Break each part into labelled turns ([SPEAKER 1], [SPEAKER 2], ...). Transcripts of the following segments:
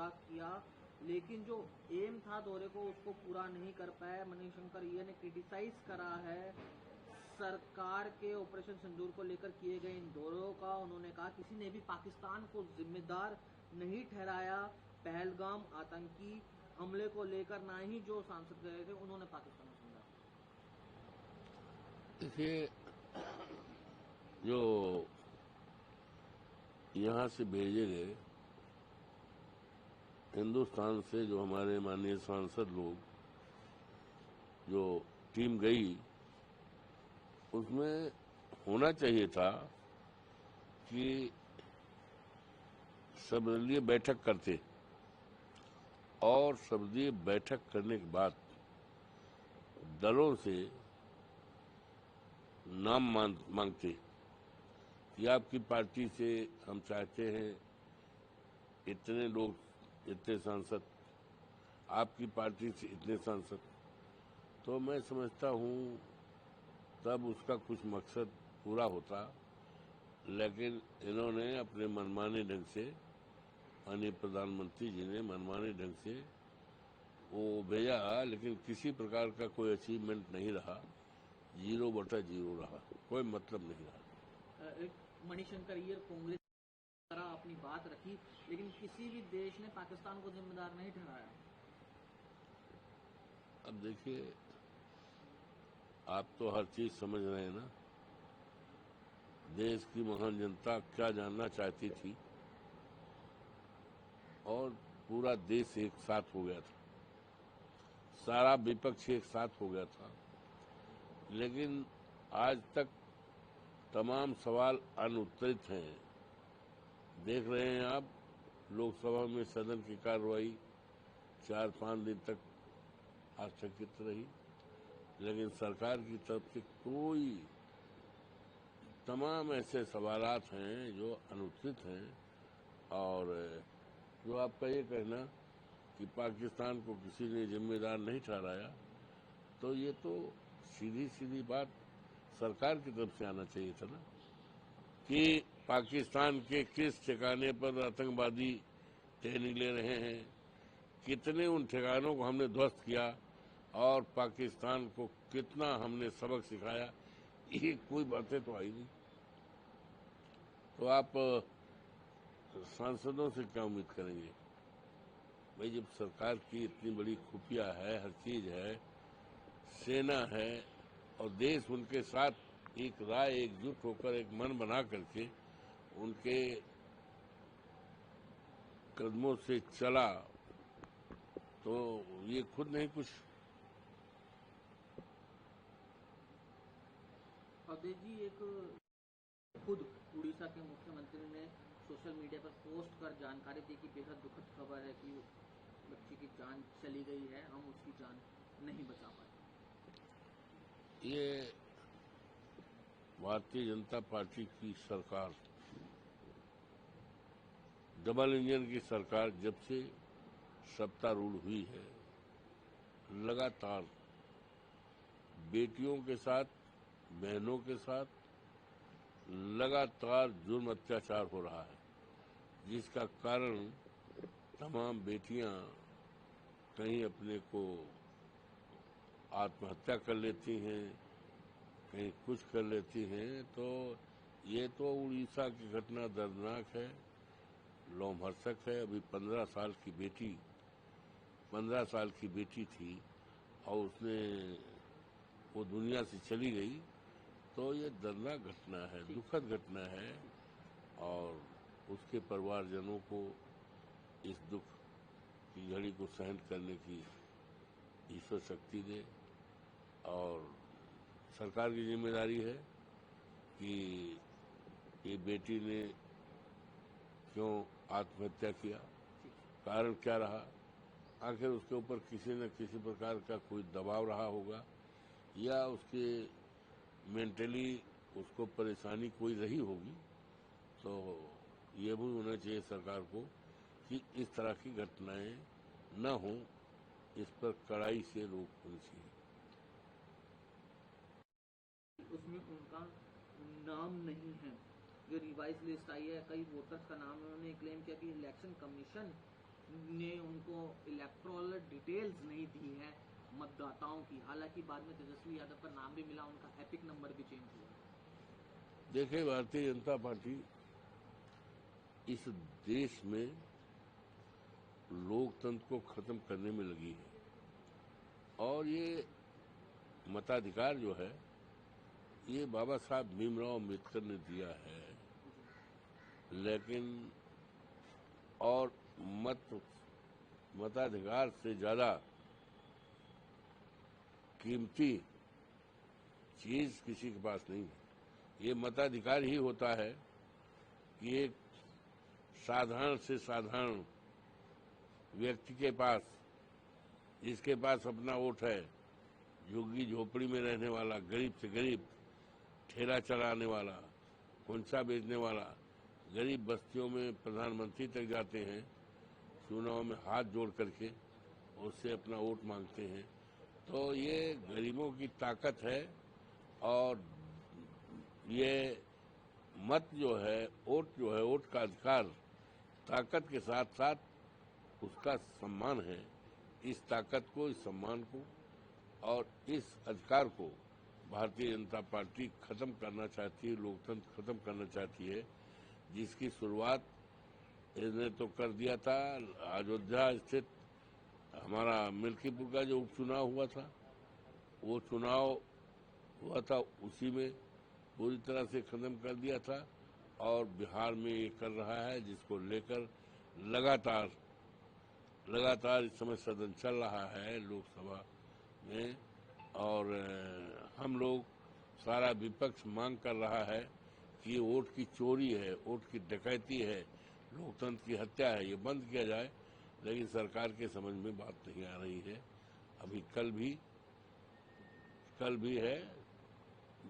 [SPEAKER 1] दौरा किया, लेकिन जो एम था दौरे को उसको पूरा नहीं कर पाया। मणिशंकर अय्यर ने क्रिटिसाइज करा है सरकार के ऑपरेशन सिंदूर को लेकर किए गए इन दौरों का। उन्होंने कहा किसी ने भी पाकिस्तान को जिम्मेदार नहीं ठहराया पहलगाम आतंकी हमले को लेकर, ना ही जो सांसद गए थे उन्होंने पाकिस्तान को समझा।
[SPEAKER 2] देखिए, जो यहाँ से भेजे गए हिंदुस्तान से जो हमारे माननीय सांसद लोग, जो टीम गई, उसमें होना चाहिए था कि सर्वदलीय बैठक करते और सर्वदलीय बैठक करने के बाद दलों से नाम मांगते कि आपकी पार्टी से हम चाहते हैं इतने लोग, इतने सांसद, आपकी पार्टी से इतने सांसद। तो मैं समझता हूँ तब उसका कुछ मकसद पूरा होता, लेकिन इन्होंने अपने मनमाने ढंग से, माननीय प्रधानमंत्री जी ने मनमाने ढंग से वो भेजा, लेकिन किसी प्रकार का कोई अचीवमेंट नहीं रहा, 0/0 रहा, कोई मतलब नहीं रहा।
[SPEAKER 1] मणिशंकर अय्यर कांग्रेस अपनी बात रखी, लेकिन किसी भी देश ने पाकिस्तान को जिम्मेदार नहीं ठहराया।
[SPEAKER 2] अब देखिए, आप तो हर चीज समझ रहे हैं ना। देश की महान जनता क्या जानना चाहती थी, और पूरा देश एक साथ हो गया था, सारा विपक्ष एक साथ हो गया था, लेकिन आज तक तमाम सवाल अनुत्तरित हैं। देख रहे हैं आप, लोकसभा में सदन की कार्रवाई 4-5 दिन तक आस्थगित रही, लेकिन सरकार की तरफ से कोई, तमाम ऐसे सवालात हैं जो अनुत्तरित हैं। और जो आपका ये कहना कि पाकिस्तान को किसी ने जिम्मेदार नहीं ठहराया, तो ये तो सीधी सीधी बात सरकार की तरफ से आना चाहिए था ना, कि पाकिस्तान के किस ठिकाने पर आतंकवादी ट्रेनिंग ले रहे हैं, कितने उन ठिकानों को हमने ध्वस्त किया और पाकिस्तान को कितना हमने सबक सिखाया, ये कोई बातें तो आई नहीं। तो आप सांसदों से क्या उम्मीद करेंगे भाई, जब सरकार की इतनी बड़ी खुफिया है, हर चीज है, सेना है, और देश उनके साथ एक राय, एकजुट होकर एक मन बना करके उनके कदमों से चला, तो ये खुद नहीं कुछ।
[SPEAKER 1] अवधेश जी, एक खुद उड़ीसा के मुख्यमंत्री ने सोशल मीडिया पर पोस्ट कर जानकारी दी कि बेहद दुखद खबर है कि बच्ची की जान चली गई है, हम उसकी जान नहीं बचा पाए।
[SPEAKER 2] ये भारतीय जनता पार्टी की सरकार, डबल इंजन की सरकार जब से सत्तारूढ़ हुई है, लगातार बेटियों के साथ, बहनों के साथ लगातार जुर्म अत्याचार हो रहा है, जिसका कारण तमाम बेटियां कहीं अपने को आत्महत्या कर लेती हैं, कहीं कुछ कर लेती हैं। तो ये तो उड़ीसा की घटना दर्दनाक है, लोमहर्षक है। अभी 15 साल की बेटी थी और उसने वो दुनिया से चली गई, तो ये दर्दनाक घटना है, दुखद घटना है, और उसके परिवारजनों को इस दुख की घड़ी को सहन करने की ईश्वर शक्ति दे। और सरकार की जिम्मेदारी है कि ये बेटी ने क्यों आत्महत्या किया, कारण क्या रहा, आखिर उसके ऊपर किसी न किसी प्रकार का कोई दबाव रहा होगा, या उसके मेंटली उसको परेशानी कोई रही होगी। तो ये भी होना चाहिए सरकार को कि इस तरह की घटनाएं न हो, इस पर कड़ाई से रोक होनी चाहिए।
[SPEAKER 1] उसमें उनका नाम नहीं है, जो रिवाइज लिस्ट आई है, कई वोटर्स का नाम है। उन्होंने क्लेम किया कि इलेक्शन कमीशन ने उनको इलेक्टोरल डिटेल्स नहीं दी है मतदाताओं की। हालांकि बाद में तेजस्वी यादव का नाम भी मिला, उनका एपिक नंबर भी चेंज हुआ।
[SPEAKER 2] देखिए, भारतीय जनता पार्टी इस देश में लोकतंत्र को खत्म करने में लगी है और ये मताधिकार जो है ये बाबा साहब भीमराव अम्बेडकर ने दिया है, लेकिन और मताधिकार से ज्यादा कीमती चीज किसी के पास नहीं है। ये मताधिकार ही होता है कि एक साधारण से साधारण व्यक्ति के पास, जिसके पास अपना वोट है, झुग्गी झोपड़ी में रहने वाला, गरीब से गरीब, ठेला चलाने वाला, कुंचा बेचने वाला, गरीब बस्तियों में प्रधानमंत्री तक जाते हैं, चुनाव में हाथ जोड़ करके उससे अपना वोट मांगते हैं। तो ये गरीबों की ताकत है और ये मत जो है, वोट का अधिकार ताकत के साथ साथ उसका सम्मान है। इस ताकत को, इस सम्मान को और इस अधिकार को भारतीय जनता पार्टी खत्म करना चाहती है, लोकतंत्र खत्म करना चाहती है, जिसकी शुरुआत इसने तो कर दिया था। अयोध्या स्थित हमारा मिल्कीपुर का जो उपचुनाव हुआ था, वो चुनाव हुआ था, उसी में पूरी तरह से खत्म कर दिया था और बिहार में ये कर रहा है, जिसको लेकर लगातार इस समय सदन चल रहा है लोकसभा में और हम लोग, सारा विपक्ष मांग कर रहा है कि ये वोट की चोरी है, वोट की डकैती है, लोकतंत्र की हत्या है, ये बंद किया जाए। लेकिन सरकार के समझ में बात नहीं आ रही है। अभी कल भी है,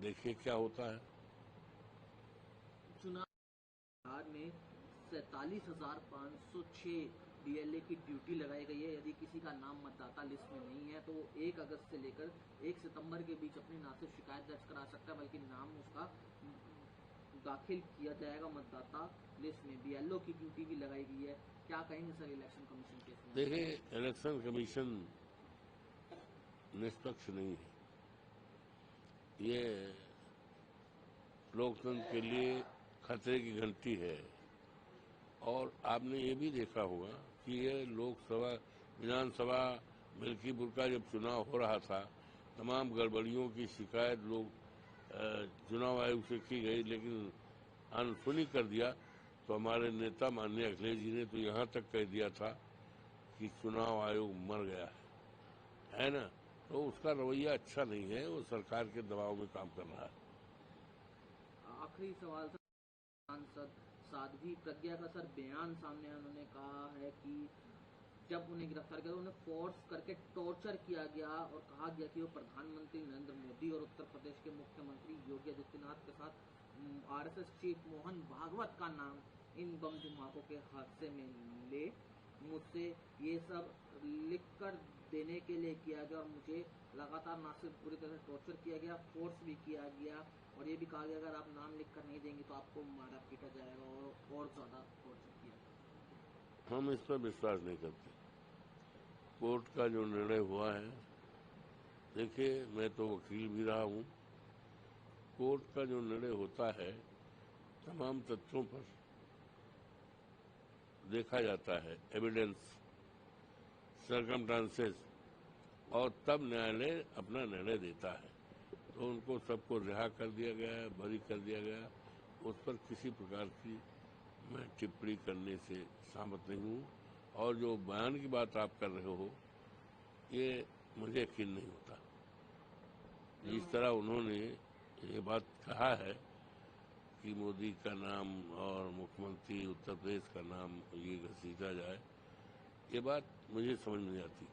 [SPEAKER 2] देखिए क्या होता है।
[SPEAKER 1] चुनाव बिहार में 47,506 डीएलए की ड्यूटी लगाई गई है। यदि किसी का नाम मतदाता लिस्ट में नहीं है तो वो 1 अगस्त से लेकर 1 सितंबर के बीच अपने नाम से शिकायत दर्ज करा सकता है, बल्कि नाम उसका दाखिल किया जाएगा मतदाता लिस्ट में। बीएलओ की ड्यूटी भी लगाई गई है। क्या कहेंगे सर इलेक्शन कमीशन के इसमें?
[SPEAKER 2] देखिए, इलेक्शन कमीशन निष्पक्ष नहीं है। ये लोकतंत्र के लिए खतरे की घंटी है और आपने ये भी देखा होगा कि ये लोकसभा, विधानसभा, मिल्कीपुर का जब चुनाव हो रहा था, तमाम गड़बड़ियों की शिकायत चुनाव आयोग से की गई, लेकिन अनसुनी कर दिया। तो हमारे नेता माननीय अखिलेश जी ने तो यहाँ तक कह दिया था कि चुनाव आयोग मर गया है ना। तो उसका रवैया अच्छा नहीं है, वो सरकार के दबाव में काम कर रहा है।
[SPEAKER 1] आखिरी सवाल सर, सांसद साध्वी प्रज्ञा का सर बयान सामने है। उन्होंने कहा है कि जब उन्हें गिरफ्तार किया तो उन्हें फोर्स करके टॉर्चर किया गया और कहा गया कि वो प्रधानमंत्री नरेंद्र मोदी और उत्तर प्रदेश के मुख्यमंत्री योगी आदित्यनाथ के साथ आरएसएस चीफ मोहन भागवत का नाम इन बम धमाकों के हादसे में ले। मुझसे ये सब लिख कर देने के लिए किया गया और मुझे लगातार ना सिर्फ पूरी तरह टॉर्चर किया गया, फोर्स भी किया गया और ये भी कहा गया अगर आप नाम लिख कर नहीं देंगे तो आपको मारा पीटा जाएगा और ज़्यादा टॉर्चर किया।
[SPEAKER 2] हम इस पर विश्वास नहीं करते। कोर्ट का जो निर्णय हुआ है, देखिए मैं तो वकील भी रहा हूँ, कोर्ट का जो निर्णय होता है तमाम तथ्यों पर देखा जाता है, एविडेंस, सर्कमस्टांसेस, और तब न्यायालय अपना निर्णय देता है। तो उनको सबको रिहा कर दिया गया है, बरी कर दिया गया। उस पर किसी प्रकार की मैं टिप्पणी करने से सहमत नहीं हूँ और जो बयान की बात आप कर रहे हो, ये मुझे यकीन नहीं होता। जिस तरह उन्होंने ये बात कहा है कि मोदी का नाम और मुख्यमंत्री उत्तर प्रदेश का नाम ये घसीटा जाए, ये बात मुझे समझ नहीं आती।